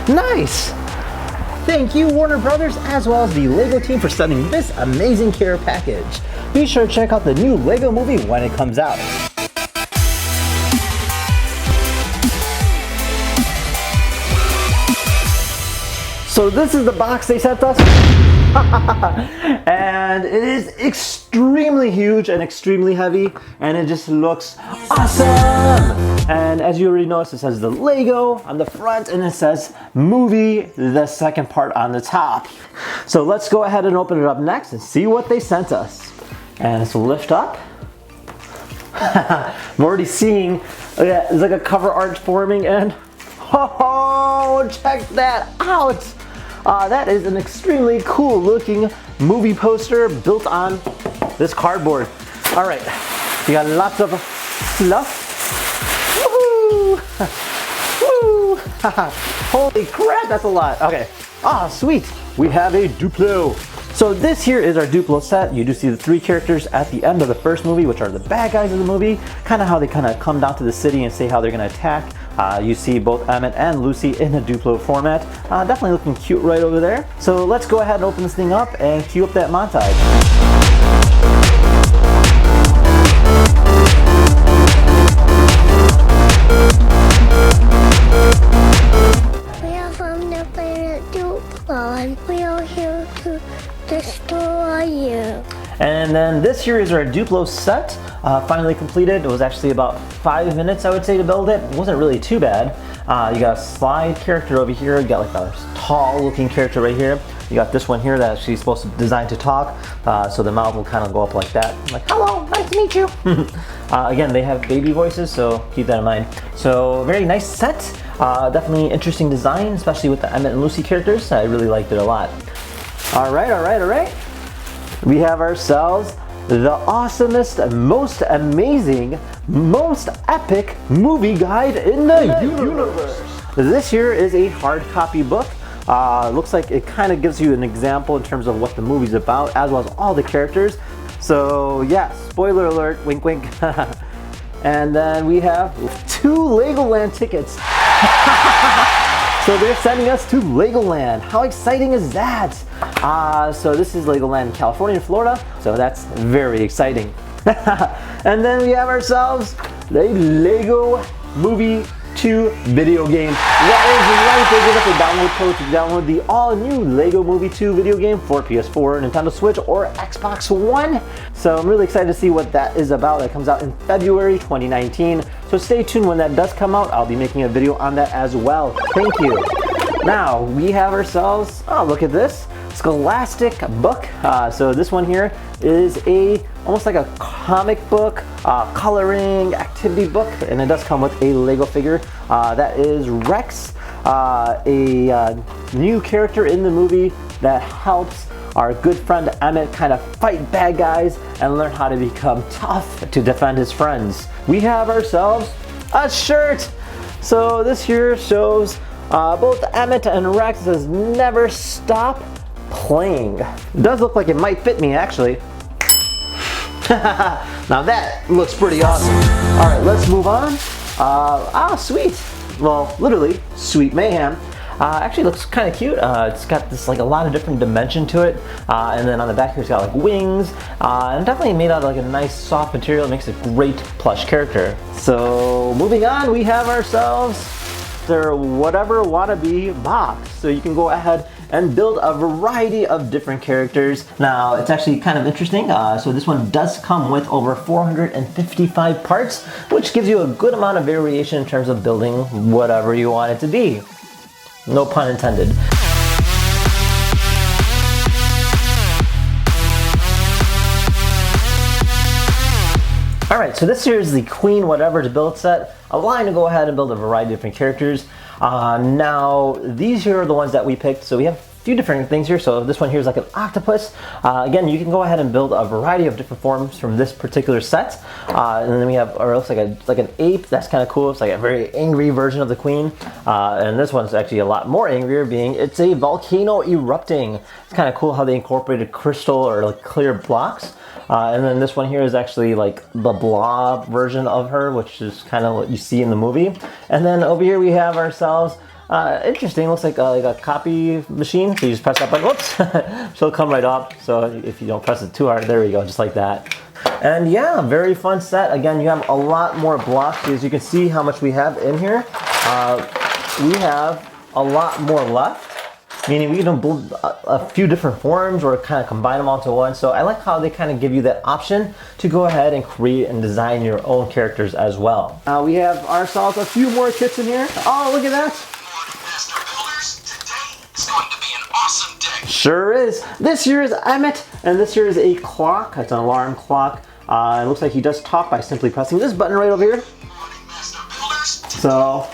Nice! Thank you, Warner Brothers, as well as the LEGO team for sending this amazing care package. Be sure to check out the new LEGO movie when it comes out. So this is the box they sent us. And it is extremely huge and extremely heavy, and it just looks awesome. And as you already noticed, it says the LEGO on the front, and it says movie, the second part on the top. So let's go ahead and open it up next and see what they sent us. And let's lift up. I'm already seeing, there's like a cover art forming, and oh, check that out. That is an extremely cool looking movie poster built on this cardboard. All right, we got lots of fluff. Woohoo! Woo! Holy crap, that's a lot. Okay, sweet. We have a Duplo. So this here is our Duplo set. You do see the 3 characters at the end of the first movie, which are the bad guys of the movie. Kind of how they kind of come down to the city and say how they're going to attack. You see both Emmet and Lucy in the Duplo format. Definitely looking cute right over there. So let's go ahead and open this thing up and cue up that montage. We are from the planet Duplo, and we are here to destroy you. And then this here is our Duplo set, finally completed. It was actually about 5 minutes, I would say, to build it. It wasn't really too bad. You got a slide character over here. You got like a tall looking character right here. You got this one here that's actually supposed to designed to talk. So the mouth will kind of go up like that. Like, hello, nice to meet you. Again, they have baby voices, so keep that in mind. So very nice set. Definitely interesting design, especially with the Emmet and Lucy characters. I really liked it a lot. All right. We have ourselves the awesomest, most amazing, most epic movie guide in the universe. This here is a hard copy book. Looks like it kind of gives you an example in terms of what the movie's about, as well as all the characters. So yeah, spoiler alert, wink wink. And then we have 2 Legoland tickets. So they're sending us to Legoland. How exciting is that? So this is Legoland, California, Florida. So that's very exciting. And then we have ourselves the Lego Movie 2 video game. That is right, they give us a download code to download the all-new Lego Movie 2 video game for PS4, Nintendo Switch, or Xbox One. So I'm really excited to see what that is about. It comes out in February 2019. So stay tuned when that does come out. I'll be making a video on that as well. Thank you. Now we have ourselves, oh look at this, Scholastic book. So this one here is almost like a comic book, coloring activity book, and it does come with a Lego figure. That is Rex, a new character in the movie that helps our good friend Emmet kind of fight bad guys and learn how to become tough to defend his friends. We have ourselves a shirt. So this here shows both Emmet and Rex. It says never stop playing. It does look like it might fit me actually. Now that looks pretty awesome. All right, let's move on. Sweet. Well, literally, Sweet Mayhem. Actually looks kind of cute. It's got this like a lot of different dimension to it. And then on the back here it's got like wings. And definitely made out of like a nice soft material. It makes a great plush character. So moving on, we have ourselves their whatever wannabe box. So you can go ahead and build a variety of different characters. Now it's actually kind of interesting. So this one does come with over 455 parts, which gives you a good amount of variation in terms of building whatever you want it to be. No pun intended. Alright, so this here is the Queen Whatever to Build set, allowing to go ahead and build a variety of different characters. Now, these here are the ones that we picked. So we have a few different things here. So this one here is like an octopus. Again, you can go ahead and build a variety of different forms from this particular set. And then we have, or it looks like an ape. That's kind of cool. It's like a very angry version of the queen. And this one's actually a lot more angrier, being it's a volcano erupting. It's kind of cool how they incorporated crystal or like clear blocks. And then this one here is actually like the blob version of her, which is kind of what you see in the movie. And then over here we have ourselves Interesting. Looks like a copy machine. So you just press that button. Whoops. She'll come right up. So if you don't press it too hard, there we go, just like that. And yeah, very fun set. Again, you have a lot more blocks. As you can see how much we have in here. We have a lot more left. Meaning we can build a few different forms or kind of combine them all into one. So I like how they kind of give you that option to go ahead and create and design your own characters as well. We have ourselves a few more kits in here. Oh, look at that. Master Builders, today is going to be an awesome day. Sure is. This here is Emmet, and this here is a clock. It's an alarm clock. It looks like he does talk by simply pressing this button right over here. Master Builders, So,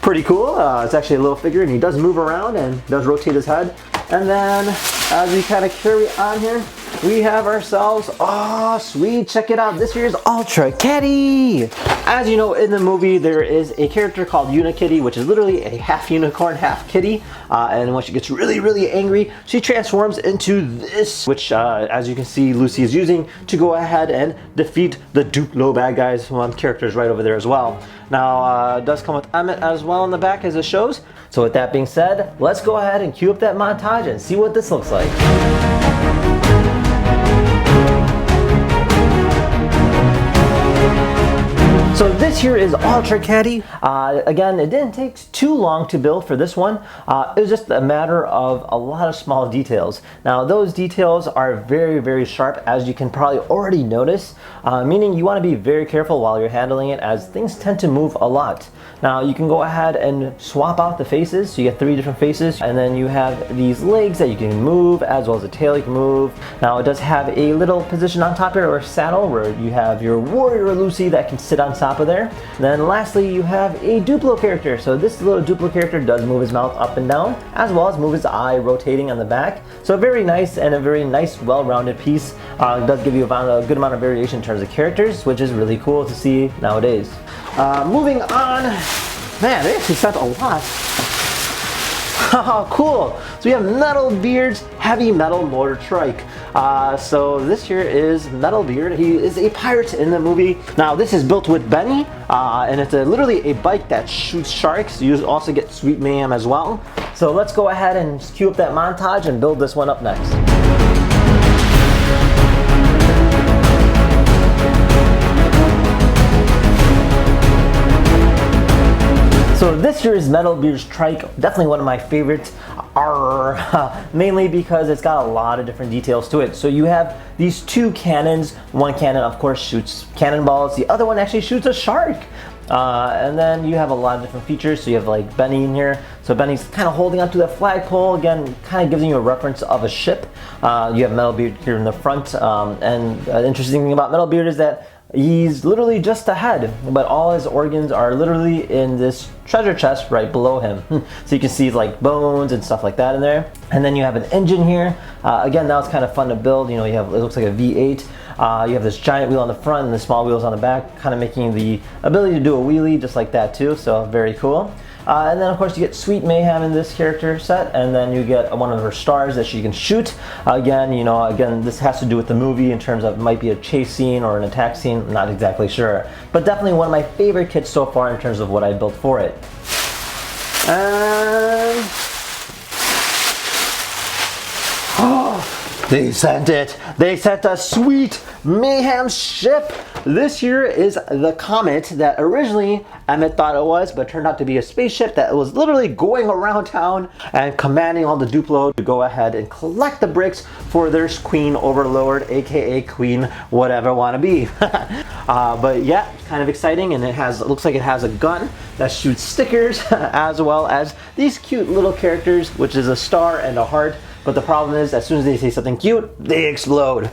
pretty cool. It's actually a little figure, and he does move around and does rotate his head. And then, as we kind of carry on here, we have ourselves, oh sweet, check it out. This here is Ultra Caddy. As you know, in the movie, there is a character called Unikitty, which is literally a half unicorn, half kitty. And when she gets really, really angry, she transforms into this, which, as you can see, Lucy is using to go ahead and defeat the DUPLO bad guys. One character's right over there as well. Now, it does come with Emmet as well in the back, as it shows. So with that being said, let's go ahead and cue up that montage and see what this looks like. So this here is Ultra Caddy. Again, it didn't take too long to build for this one. It was just a matter of a lot of small details. Now those details are very, very sharp, as you can probably already notice, meaning you want to be very careful while you're handling it, as things tend to move a lot. Now you can go ahead and swap out the faces, so you get 3 different faces, and then you have these legs that you can move, as well as the tail you can move. Now it does have a little position on top here, or saddle, where you have your warrior Lucy that can sit on top of there. And then lastly, you have a Duplo character. So this little Duplo character does move his mouth up and down, as well as move his eye rotating on the back. So very nice, and a very nice, well-rounded piece. It does give you a good amount of variation in terms of characters, which is really cool to see nowadays. Moving on, man, they actually sent a lot. Cool. So we have Metalbeard's Heavy Metal Motor Trike. So this here is Metalbeard. He is a pirate in the movie. Now this is built with Benny, and it's literally a bike that shoots sharks. You also get Sweetman as well. So let's go ahead and cue up that montage and build this one up next. So this here is Metalbeard's trike, definitely one of my favorites, mainly because it's got a lot of different details to it. So you have these 2 cannons. One cannon, of course, shoots cannonballs. The other one actually shoots a shark. And then you have a lot of different features. So you have like Benny in here. So Benny's kind of holding onto the flagpole. Again, kind of giving you a reference of a ship. You have Metalbeard here in the front. And the interesting thing about Metalbeard is that he's literally just a head, but all his organs are literally in this treasure chest right below him. So you can see like bones and stuff like that in there. And then you have an engine here. Again, that was kind of fun to build. You know, you have, it looks like a V8. You have this giant wheel on the front and the small wheels on the back, kind of making the ability to do a wheelie just like that too. So very cool. And then of course you get Sweet Mayhem in this character set, and then you get one of her stars that she can shoot. Again, you know, this has to do with the movie in terms of, it might be a chase scene or an attack scene, I'm not exactly sure. But definitely one of my favorite kits so far in terms of what I built for it. And oh, they sent it. They sent a Sweet Mayhem ship. This here is the Comet that originally Emmet thought it was, but turned out to be a spaceship that was literally going around town and commanding all the Duplo to go ahead and collect the bricks for their Queen Overlord, aka Queen whatever wanna be. But yeah, kind of exciting, and it looks like it has a gun that shoots stickers as well as these cute little characters, which is a star and a heart. But the problem is, as soon as they say something cute, they explode.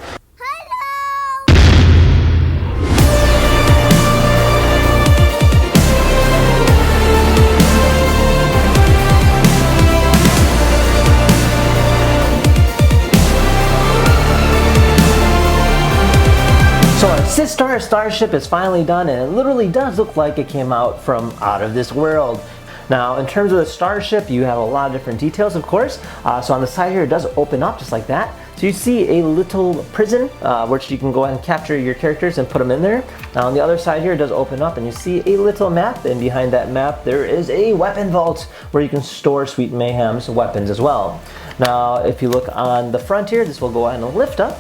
So our Star Starship is finally done, and it literally does look like it came out from out of this world. Now, in terms of the starship, you have a lot of different details, of course. So on the side here, it does open up just like that. So you see a little prison, which you can go ahead and capture your characters and put them in there. Now on the other side here, it does open up and you see a little map, and behind that map there is a weapon vault where you can store Sweet Mayhem's weapons as well. Now if you look on the front here, this will go ahead and lift up,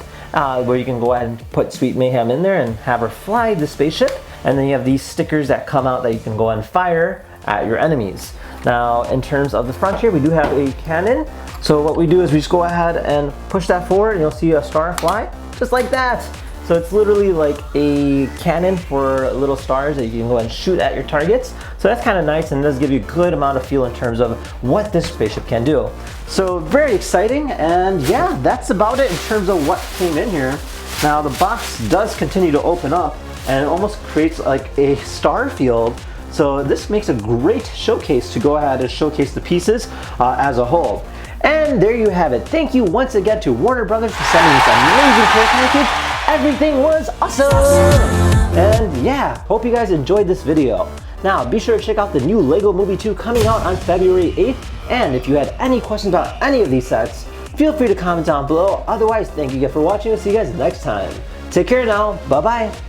where you can go ahead and put Sweet Mayhem in there and have her fly the spaceship. And then you have these stickers that come out that you can go and fire at your enemies. Now in terms of the front here, we do have a cannon. So what we do is we just go ahead and push that forward and you'll see a star fly, just like that. So it's literally like a cannon for little stars that you can go and shoot at your targets. So that's kind of nice and does give you a good amount of feel in terms of what this spaceship can do. So very exciting, and yeah, that's about it in terms of what came in here. Now the box does continue to open up and it almost creates like a star field. So this makes a great showcase to go ahead and showcase the pieces as a whole. And there you have it. Thank you once again to Warner Brothers for sending this amazing care package. Everything was awesome! And yeah, hope you guys enjoyed this video. Now be sure to check out the new LEGO Movie 2 coming out on February 8th. And if you had any questions about any of these sets, feel free to comment down below. Otherwise, thank you again for watching and see you guys next time. Take care now. Bye-bye.